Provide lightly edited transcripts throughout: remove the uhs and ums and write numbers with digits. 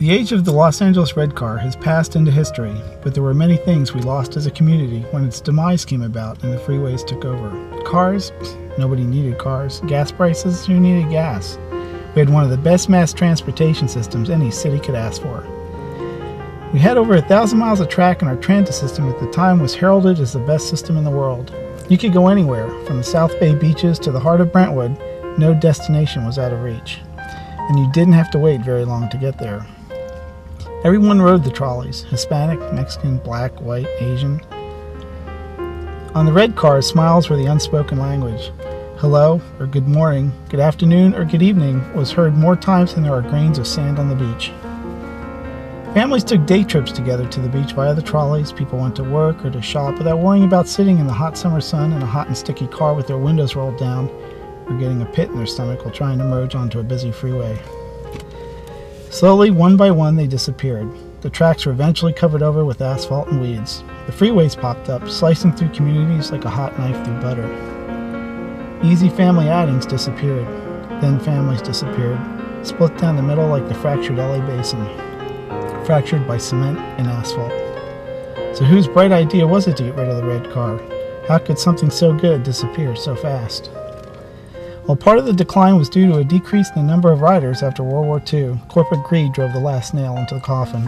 The age of the Los Angeles red car has passed into history, but there were many things we lost as a community when its demise came about and the freeways took over. Cars? Nobody needed cars. Gas prices? Who needed gas? We had one of the best mass transportation systems any city could ask for. We had over 1,000 miles of track, and our transit system at the time was heralded as the best system in the world. You could go anywhere, from the South Bay beaches to the heart of Brentwood. No destination was out of reach, and you didn't have to wait very long to get there. Everyone rode the trolleys: Hispanic, Mexican, black, white, Asian. On the red cars, smiles were the unspoken language. Hello, or good morning, good afternoon, or good evening was heard more times than there are grains of sand on the beach. Families took day trips together to the beach via the trolleys. People went to work or to shop without worrying about sitting in the hot summer sun in a hot and sticky car with their windows rolled down, or getting a pit in their stomach while trying to merge onto a busy freeway. Slowly, one by one, they disappeared. The tracks were eventually covered over with asphalt and weeds. The freeways popped up, slicing through communities like a hot knife through butter. Easy family outings disappeared. Then families disappeared, split down the middle like the fractured LA basin, fractured by cement and asphalt. So whose bright idea was it to get rid of the red car? How could something so good disappear so fast? Well, part of the decline was due to a decrease in the number of riders after World War II. Corporate greed drove the last nail into the coffin.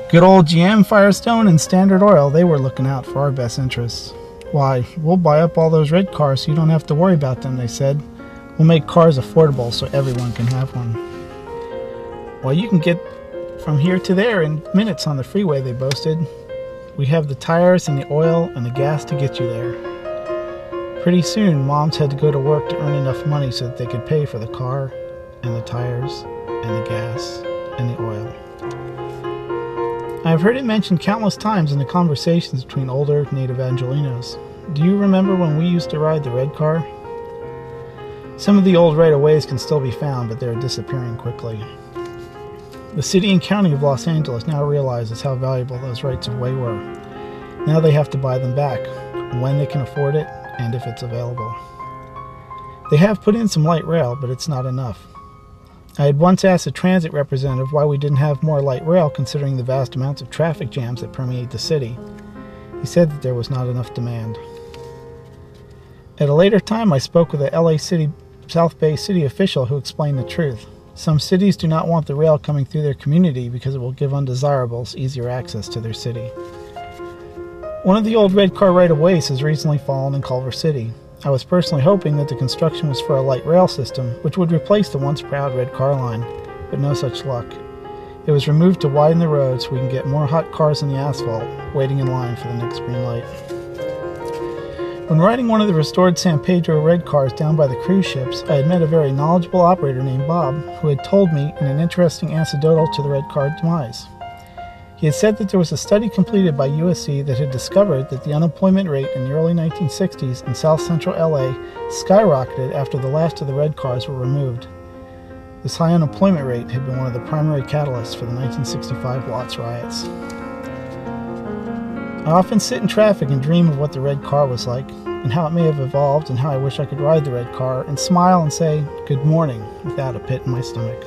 Good old GM, Firestone, and Standard Oil, they were looking out for our best interests. Why, we'll buy up all those red cars so you don't have to worry about them, they said. We'll make cars affordable so everyone can have one. Well, you can get from here to there in minutes on the freeway, they boasted. We have the tires and the oil and the gas to get you there. Pretty soon, moms had to go to work to earn enough money so that they could pay for the car, and the tires, and the gas, and the oil. I've heard it mentioned countless times in the conversations between older native Angelinos. Do you remember when we used to ride the red car? Some of the old right-of-ways can still be found, but they're disappearing quickly. The city and county of Los Angeles now realizes how valuable those rights-of-way were. Now they have to buy them back, when they can afford it, and if it's available. They have put in some light rail, but it's not enough. I had once asked a transit representative why we didn't have more light rail considering the vast amounts of traffic jams that permeate the city. He said that there was not enough demand. At a later time, I spoke with a LA South Bay city official who explained the truth. Some cities do not want the rail coming through their community because it will give undesirables easier access to their city. One of the old red car right-of-ways has recently fallen in Culver City. I was personally hoping that the construction was for a light rail system, which would replace the once proud red car line, but no such luck. It was removed to widen the road so we can get more hot cars in the asphalt, waiting in line for the next green light. When riding one of the restored San Pedro red cars down by the cruise ships, I had met a very knowledgeable operator named Bob, who had told me in an interesting anecdotal to the red car demise. He had said that there was a study completed by USC that had discovered that the unemployment rate in the early 1960s in South Central LA skyrocketed after the last of the red cars were removed. This high unemployment rate had been one of the primary catalysts for the 1965 Watts riots. I often sit in traffic and dream of what the red car was like, and how it may have evolved, and how I wish I could ride the red car and smile and say, "Good morning," without a pit in my stomach.